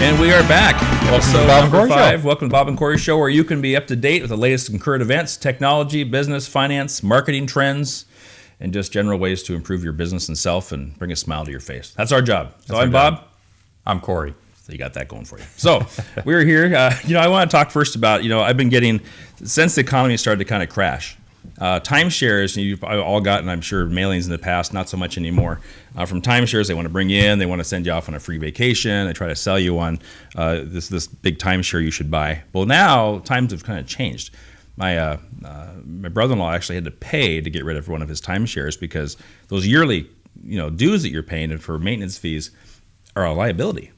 And we are back. Welcome to the Bob Cory Show. Welcome to Bob and Cory Show, where you can be up to date with the latest and current events, technology, business, finance, marketing trends, and just general ways to improve your business and self and bring a smile to your face. That's our job. So I'm Bob. I'm Cory. So you got that going for you. So we're here. I want to talk first about, I've been getting, since the economy started to kind of crash, timeshares, you've all gotten, I'm sure, mailings in the past, not so much anymore. From timeshares, they want to bring you in, they want to send you off on a free vacation, they try to sell you on this big timeshare you should buy. Well, now times have kind of changed. My brother-in-law actually had to pay to get rid of one of his timeshares because those yearly dues that you're paying for maintenance fees are a liability.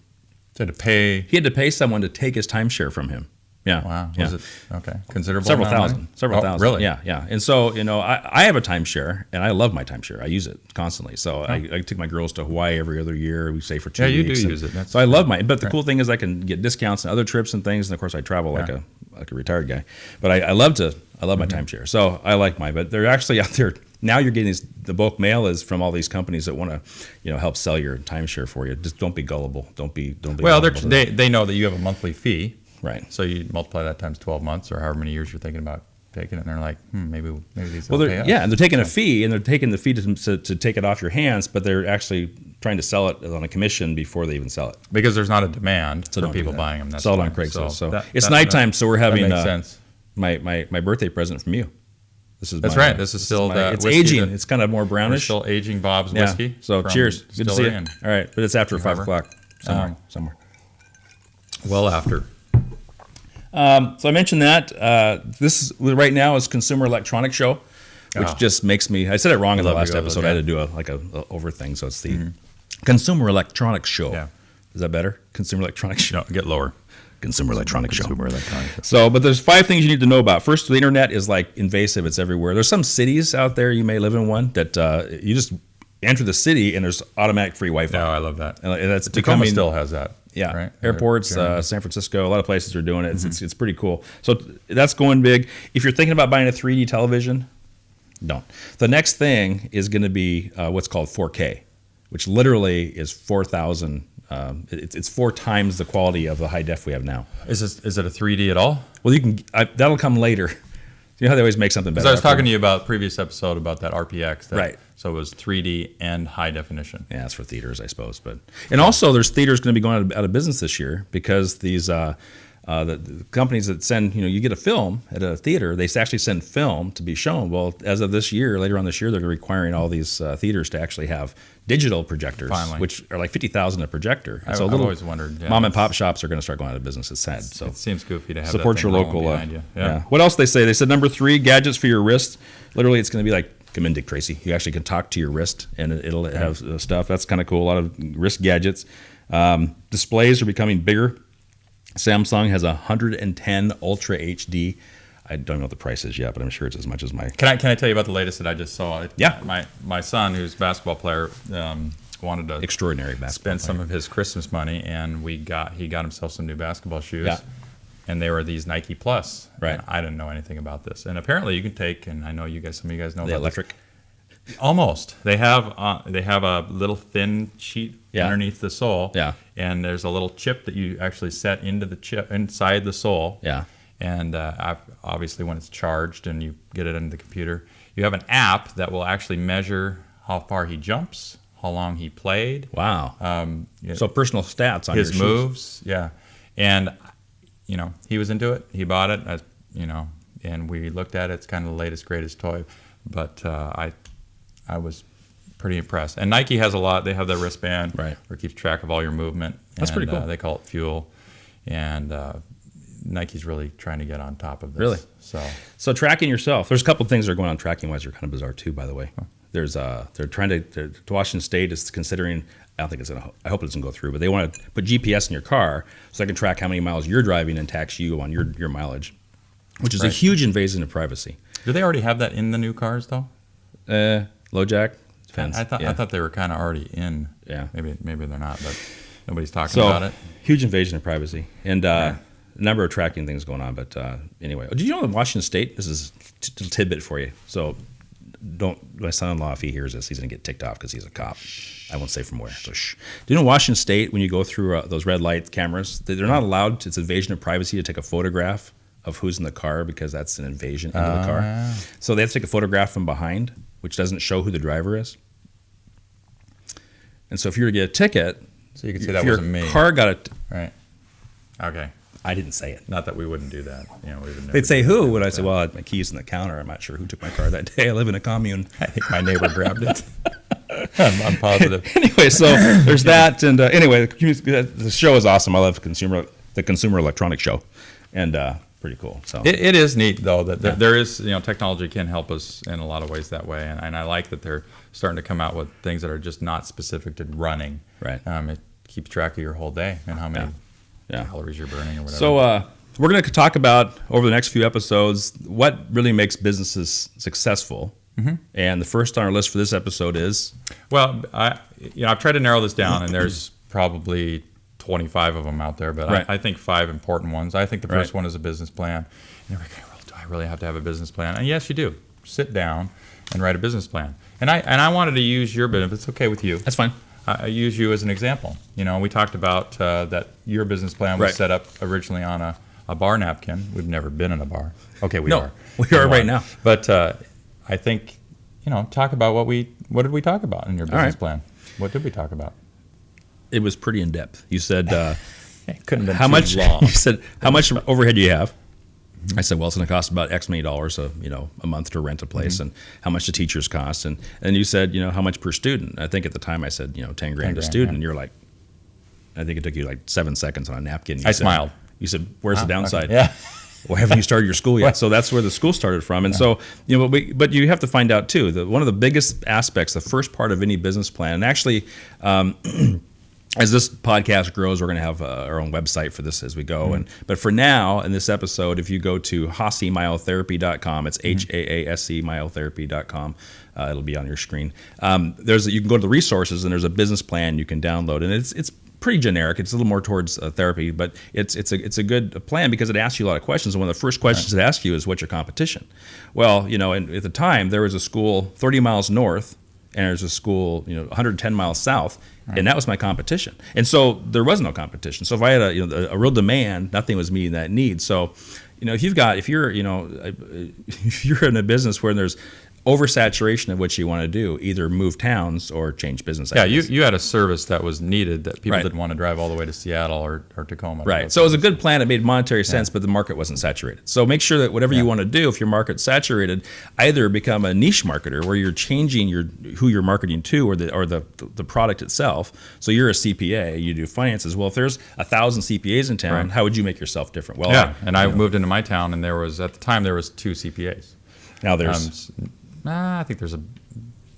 So he had to pay someone to take his timeshare from him. Yeah. Wow. Yeah. Was it okay? Considerable. Several thousand. Really? Yeah. And so, I have a timeshare, and I love my timeshare. I use it constantly. So I take my girls to Hawaii every other year. We stay for 2 weeks. Yeah, you do use it. So I love mine. But the cool thing is I can get discounts and other trips and things. And of course, I travel like a retired guy. But I love my timeshare. So I like mine. But they're actually out there now. You're getting the bulk mail is from all these companies that want to help sell your timeshare for you. Just don't be gullible. Don't be. Well, they know that you have a monthly fee. Right. So you multiply that times 12 months or however many years you're thinking about taking it, and they're like, maybe these will pay us. Yeah, and they're taking a fee, and they're taking the fee to take it off your hands, but they're actually trying to sell it on a commission before they even sell it. Because there's not a demand for don't people buying them. That's sell it on Craigslist. So it's nighttime, so we're having my birthday present from you. That's right. This is still it's aging. It's kind of more brownish. We're still aging Bob's whiskey. Yeah. So cheers. Good to see you. All right, but it's after 5 o'clock somewhere. Well after. So I mentioned that this right now is Consumer Electronics Show, which just makes me. I said it wrong in the last episode. I had to do a over thing, so it's the Consumer Electronics Show. Yeah. Is that better? Consumer Electronics Show. No, get lower. Consumer Electronics Show. Consumer Electronics Show. So, but there's 5 things you need to know about. First, the internet is like invasive. It's everywhere. There's some cities out there, you may live in one, that you just enter the city and there's automatic free Wi-Fi. No, I love that. And that's Tacoma still has that. Yeah, right? Airports, San Francisco, a lot of places are doing it. It's pretty cool. So that's going big. If you're thinking about buying a 3D television, don't. The next thing is going to be what's called 4K, which literally is 4,000. It's 4 times the quality of the high def we have now. Is it a 3D at all? Well, that'll come later. You know how they always make something better. Because I was talking to you about previous episode about that RPX. Right. So it was 3D and high definition. Yeah, it's for theaters, I suppose. And also, there's theaters going to be going out of business this year because these the companies that send, you get a film at a theater, they actually send film to be shown. Well, as of this year, later on this year, they're requiring all these theaters to actually have digital projectors, which are like $50,000 a projector. I've always wondered. Yeah, mom and pop shops are going to start going out of business. It's sad. So it seems goofy to have support that your thing local. behind you. Yeah. What else they say? They said number 3, gadgets for your wrist. Literally, it's going to be like, come in, Dick Tracy. You actually can talk to your wrist, and it'll have stuff. That's kind of cool. A lot of wrist gadgets. Displays are becoming bigger. Samsung has a 110 Ultra HD. I don't know what the price is yet, but I'm sure it's as much as my. Can I tell you about the latest that I just saw? Yeah. My son, who's a basketball player, wanted to extraordinary basketball spend some of his Christmas money, and he got himself some new basketball shoes. Yeah. And they were these Nike Plus. Right. And I didn't know anything about this. And apparently you can take, and I know some of you guys know the about electric. This. Almost. They have a little thin sheet underneath the sole. Yeah. And there's a little chip that you actually set into the chip inside the sole. Yeah. And obviously when it's charged and you get it into the computer, you have an app that will actually measure how far he jumps, how long he played. Wow. So personal stats on his your moves. Shoes. Yeah. And he was into it. He bought it, and we looked at it. It's kind of the latest, greatest toy. But I was pretty impressed. And Nike has a lot. They have their wristband where it keeps track of all your movement. That's pretty cool. They call it Fuel. And Nike's really trying to get on top of this. Really? So tracking yourself. There's a couple of things that are going on tracking-wise that are kind of bizarre too, by the way. Huh. They're trying to Washington State is considering, I don't think I hope it doesn't go through, but they want to put GPS in your car so they can track how many miles you're driving and tax you on your mileage, which is a huge invasion of privacy. Do they already have that in the new cars though? Low jack. Depends. I thought they were kind of already in. Yeah. Maybe they're not, but nobody's talking about it. Huge invasion of privacy and a number of tracking things going on. But anyway, did you know in Washington State? This is a little tidbit for you. So my son-in-law, if he hears this, he's going to get ticked off because he's a cop. I won't say from where. So shh. Do you know Washington State, when you go through those red light cameras, they're not allowed to, it's invasion of privacy to take a photograph of who's in the car because that's an invasion into the car. Yeah. So they have to take a photograph from behind, which doesn't show who the driver is. And so if you were to get a ticket, So you could say that wasn't me. your car got it. Right. Okay. I didn't say it. Not that we wouldn't do that. You know, we would never They'd say do who? that. Would I say, well, I had my keys in the counter. I'm not sure who took my car that day. I live in a commune. I think my neighbor grabbed it. I'm positive. Anyway, so there's that. And anyway, the show is awesome. I love the Consumer Electronic Show, and pretty cool. So It is neat though that there is, you know, technology can help us in a lot of ways that way, and I like that they're starting to come out with things that are just not specific to running. Right. It keeps track of your whole day and how many calories you're burning or whatever. So we're going to talk about over the next few episodes what really makes businesses successful. Mm-hmm. And the first on our list for this episode is, well, I've tried to narrow this down, and there's probably 25 of them out there, but Right. I think 5 important ones. I think the first one is a business plan. And you're like, well, do I really have to have a business plan? And yes, you do. Sit down and write a business plan. And I wanted to use your bit, if it's okay with you. that's fine. I use you as an example. You know, we talked about that your business plan was Right. set up originally on a bar napkin. We've never been in a bar. Okay, we No, are. we are right now. But I think, talk about what did we talk about in your business plan? What did we talk about? It was pretty in depth. You said It couldn't have been how too much. long. You said how much overhead do you have? I said, well, it's going to cost about X many dollars a month to rent a place, and how much the teachers cost, and you said, how much per student. I think at the time I said, 10 grand a student. Yeah. And you're like, I think it took you like 7 seconds on a napkin. You I said, smiled. You said, where's the downside? Okay. Yeah. Well, haven't you started your school yet? So that's where the school started from. And so, but you have to find out too, that one of the biggest aspects, the first part of any business plan, and actually, as this podcast grows, we're going to have our own website for this as we go. Mm-hmm. But for now, in this episode, if you go to HaaseMyotherapy.com, it's HAASE myotherapy.com. It'll be on your screen. You can go to the resources, and there's a business plan you can download, and it's pretty generic. It's a little more towards therapy, but it's a good plan because it asks you a lot of questions. And one of the first questions it asks you is, what's your competition? Well, and at the time there was a school 30 miles north, and there's a school 110 miles south, and that was my competition. And so there was no competition. So if I had a real demand, nothing was meeting that need. So if you're in a business where there's oversaturation of what you want to do, either move towns or change business Yeah, ideas. you had a service that was needed that people Right. didn't want to drive all the way to Seattle or Tacoma. Right. So it was a good plan. It made monetary sense, but the market wasn't saturated. So make sure that whatever you want to do, if your market's saturated, either become a niche marketer where you're changing who you're marketing to or the product itself. So you're a CPA, you do finances. Well, if there's 1,000 CPAs in town, how would you make yourself different? Well, yeah, and I moved into my town, and at the time there was 2 CPAs. now there's I think there's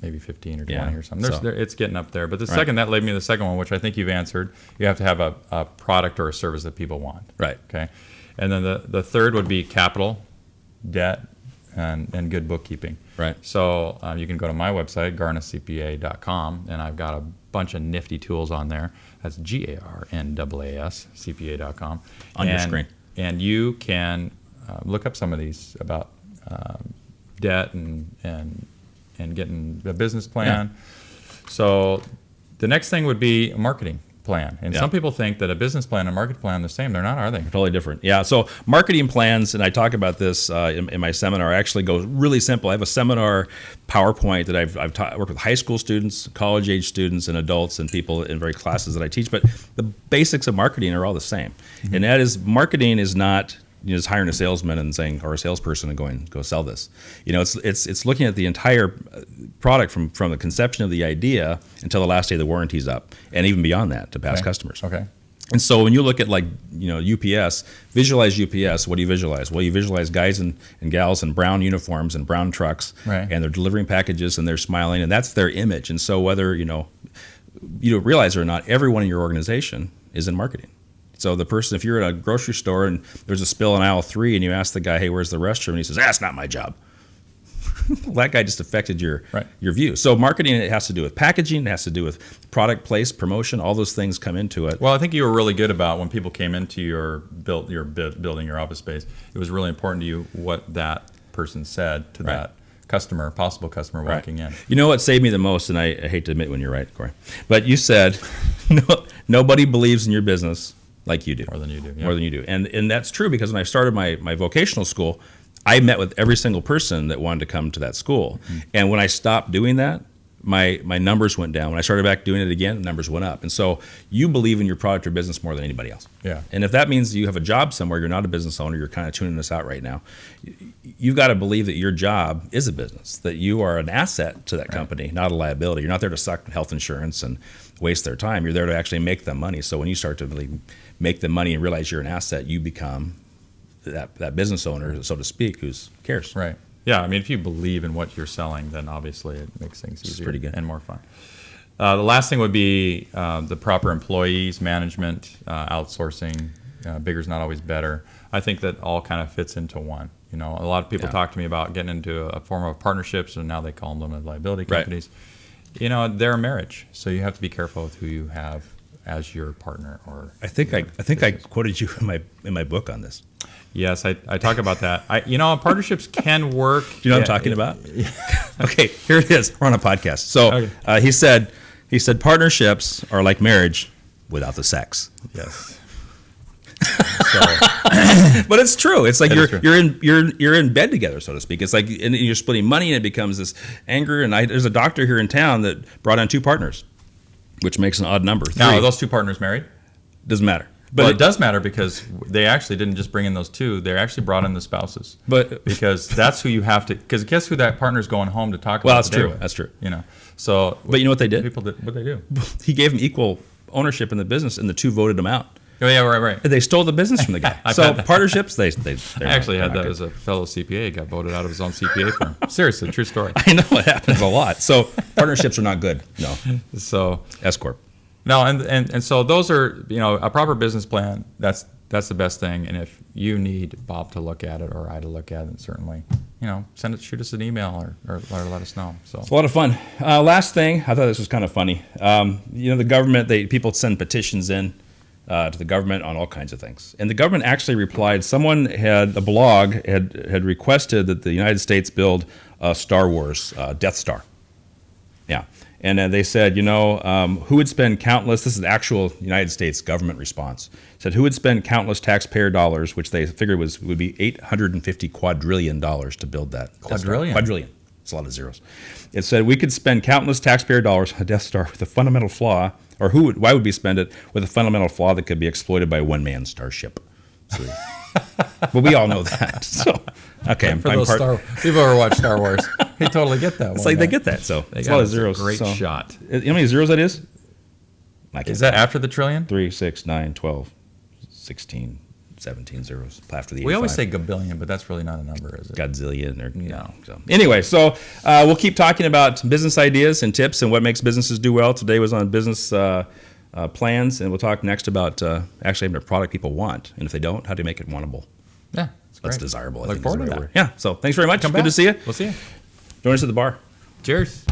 maybe 15 or 20 Yeah, or something. so- It's getting up there. But that led me to the second one, which I think you've answered. You have to have a product or a service that people want. right. Okay. And then the third would be capital, debt, and good bookkeeping. Right. So you can go to my website, garnascpa.com, and I've got a bunch of nifty tools on there. That's GARNAAS, CPA.com. On your screen. And you can look up some of these about debt and getting a business plan. So the next thing would be a marketing plan. And some people think that a business plan and a market plan are the same. They're not, are they? Totally different. Yeah. So marketing plans, and I talk about this in my seminar, actually goes really simple. I have a seminar PowerPoint that I've worked with high school students, college age students, and adults and people in various classes that I teach. But the basics of marketing are all the same. Mm-hmm. And that is, marketing is not just hiring a salesman and saying, or a salesperson and going, go sell this. It's looking at the entire product from the conception of the idea until the last day the warranty's up, and even beyond that to past customers. Okay. And so when you look at UPS, visualize UPS. What do you visualize? Well, you visualize guys and gals in brown uniforms and brown trucks, Right. and they're delivering packages and they're smiling, and that's their image. And so whether you realize it or not, everyone in your organization is in marketing. So the person, if you're at a grocery store and there's a spill in aisle 3 and you ask the guy, hey, where's the restroom? And he says, that's not my job. Well, that guy just affected your view. So marketing, it has to do with packaging, it has to do with product place, promotion, all those things come into it. Well, I think you were really good about when people came into your building, your office space. It was really important to you what that person said to that possible customer walking in. You know what saved me the most, and I hate to admit when you're right, Cory, but you said nobody believes in your business like you do. More than you do. Yeah. More than you do. And that's true, because when I started my vocational school, I met with every single person that wanted to come to that school. Mm-hmm. And when I stopped doing that, my numbers went down. When I started back doing it again, the numbers went up. And so you believe in your product or business more than anybody else. Yeah. And if that means you have a job somewhere, you're not a business owner, you're kind of tuning this out right now, you've got to believe that your job is a business, that you are an asset to that company, not a liability. You're not there to suck health insurance and waste their time. You're there to actually make them money. So when you start to really make them money and realize you're an asset, you become that business owner, so to speak, who cares. Right. Yeah, I mean, if you believe in what you're selling, then obviously it makes things easier pretty good. And more fun. The last thing would be the proper employees, management, outsourcing. Bigger's not always better. I think that all kind of fits into one. You know, a lot of people talk to me about getting into a form of partnerships, and now they call them limited liability companies. Right. You know, they're a marriage, so you have to be careful with who you have as your partner. Or I think I quoted you in my book on this. Yes, I talk about that. Partnerships can work. Do you know what I'm talking about? Yeah. Okay, here it is. We're on a podcast. So he said partnerships are like marriage without the sex. Yes. But it's true. It's like you're in bed together, so to speak. It's like and you're splitting money, and it becomes this anger. And there's a doctor here in town that brought on 2 partners, which makes an odd number. 3. Now, are those 2 partners married? Doesn't matter. But it does matter, because they actually didn't just bring in those 2; they actually brought in the spouses. Because that's who you have to. Because guess who that partner's going home to talk about? Well, that's true. With? That's true. You know. So. But you know what they did? What they do? He gave them equal ownership in the business, and the 2 voted him out. Oh yeah, right. They stole the business from the guy. So partnerships, they I actually had that as a fellow CPA. Got voted out of his own CPA firm. Seriously, true story. I know it happens a lot. So partnerships are not good. No. So S corp. No, and so those are, a proper business plan. That's the best thing. And if you need Bob to look at it or I to look at it, certainly, shoot us an email or let us know. So it's a lot of fun. Last thing, I thought this was kind of funny. The government, people send petitions in to the government on all kinds of things, and the government actually replied. Someone had a blog had requested that the United States build a Star Wars Death Star. Yeah. And they said, who would spend countless, this is the actual United States government response, said who would spend countless taxpayer dollars, which they figured would be $850 quadrillion to build that. Quadrillion? Quadrillion. It's a lot of zeros. It said we could spend countless taxpayer dollars on a Death Star with a fundamental flaw, or why would we spend it with a fundamental flaw that could be exploited by a one-man starship? So, but we all know that. So, okay. People who ever watch Star Wars, they totally get that. It's like they get that. So it's a lot of zeros. Great shot. You know how many zeros that is? Is that after the trillion? 3, 6, 9, 12, 16, 17 zeros after the 85. We always say gabillion, but that's really not a number, is it? Godzillion. So anyway, we'll keep talking about business ideas and tips and what makes businesses do well. Today was on business plans, and we'll talk next about actually having a product people want, and if they don't, how do you make it wantable? Yeah, that's desirable. Look forward to that. Yeah. So thanks very much. Good to see you. We'll see you. Join us at the bar. Cheers.